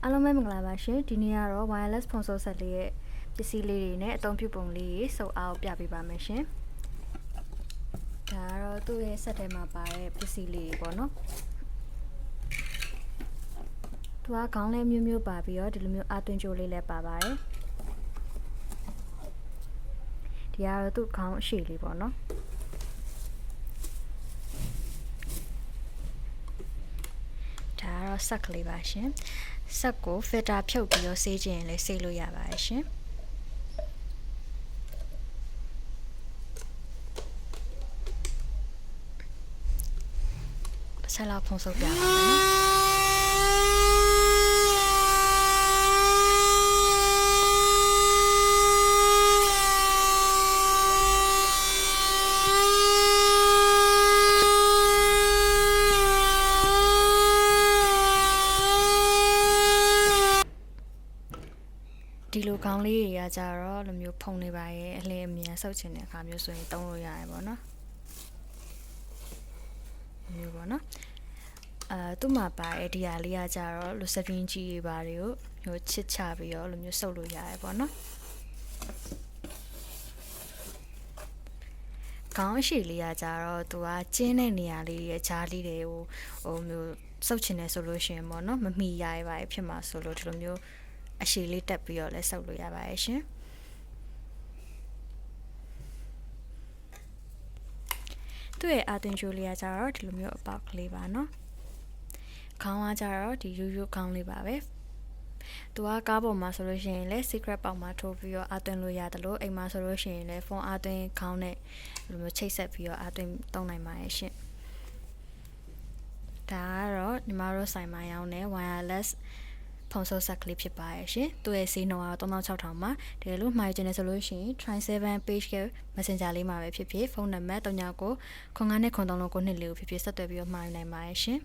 အားလုံးပဲမင်္ဂလာပါရှင်ဒီနေ့ကတော့ wireless phone ဆော့ဆက်လေးရဲ့ပစ္စည်းလေးတွေနဲ့အသုံးပြုပုံလေးတွေစုပ်အားပြပေးပါမယ်ရှင်ဒါကတော့သူ့ရဲ့ဆက်ထဲမှာပါတဲ့ပစ္စည်းလေးတွေပေါ့နော်သူကခေါင်းလေးမျိုးမျိုးပါပြီးတော့ဒီလိုမျိုးအသွင်ကြိုးလေးလည်းပါပါတယ်ဒီကတော့သူ့ခေါင်းအရှိလေးပေါ့နော်ဒါကတော့ဆက်ကလေးပါရှင်ဆက်ကို filter ဖြုတ်ပြီးတော့ဆေးခြင်းရင်လည်းဆေးလို့ရပါတယ်ရှင်ဆက်လာဖုံးဆုပ်ပြပါမယ်ဒီလိုခေါင်းလေးတွေကကြတော့လိုမျိုးဖုံနေပါရဲ့အလင်းအမြန်ဆုပ်ချင်တဲ့အခါမျိုးဆိုရင်တုံးလို့ရတယ်ပေါ့နော်မျိုးပေါ့နော်သူ့မှာပါတဲ့ဒီဟာလေးကကြတော့လူစပင်းကြီးတွေပါတွေကိုမျိုးချစ်ချပြီးတော့လိုမျိုးဆုပ်လို့ရတယ်ပေါ့နော်ခေါင်းရှိလေးကကြတော့သူကကျင်းတဲ့နေရာလေးရဲ့ဂျားလေးတွေကိုဟိုမျိုးဆုပ်ချင်တယ်ဆိုလို့ရှိရင်ပေါ့နော်မမီရရပါဖြစ်မှာဆိုလို့ဒီလိုမျိုးအရှိလေးတက်ပြီးတော့လဲဆုပ်လို့ရပါရဲ့ရှင်သူ့ရဲ့အသွင်ကြိုးလေးကကြတော့ဒီလိုမျိုးအပေါက်ကလေးပါနော်ခေါင်းကကြတော့ဒီရိုးရိုးခေါင်းလေးပါပဲသူကကားပေါ်မှာဆိုလို့ရှိရင်လဲ secret ပေါက်မှာထိုးပြီးတော့အသွင်လို့ရတယ်လို့အိမ်မှာဆိုလို့ရှိရင်လဲဖုန်းအသွင်ခေါင်းနဲ့ဒီလိုမျိုးချိတ်ဆက်ပြီးတော့အသွင်သုံးနိုင်ပါရဲ့ရှင်ဒါကတော့ညီမတို့ဆိုင်မှာရောင်းတဲ့ wireless ဖုန်းဆော့ဆက်ကလေးဖြစ်ပါရဲ့ရှင်သူ့ရဲ့ဈေးနှုန်းကတော့3600မှာတကယ်လို့မှာယူချင်တယ်ဆိုလို့ရှိရင် try 7 page က messenger လေးမှာပဲဖြစ်ဖြစ်ဖုန်းနံပါတ်39ကို09နဲ့93လုံးကိုနှစ်လေးကိုဖြစ်ဖြစ်ဆက်သွယ်ပြီးတော့မှာယူနိုင်ပါရဲ့ရှင်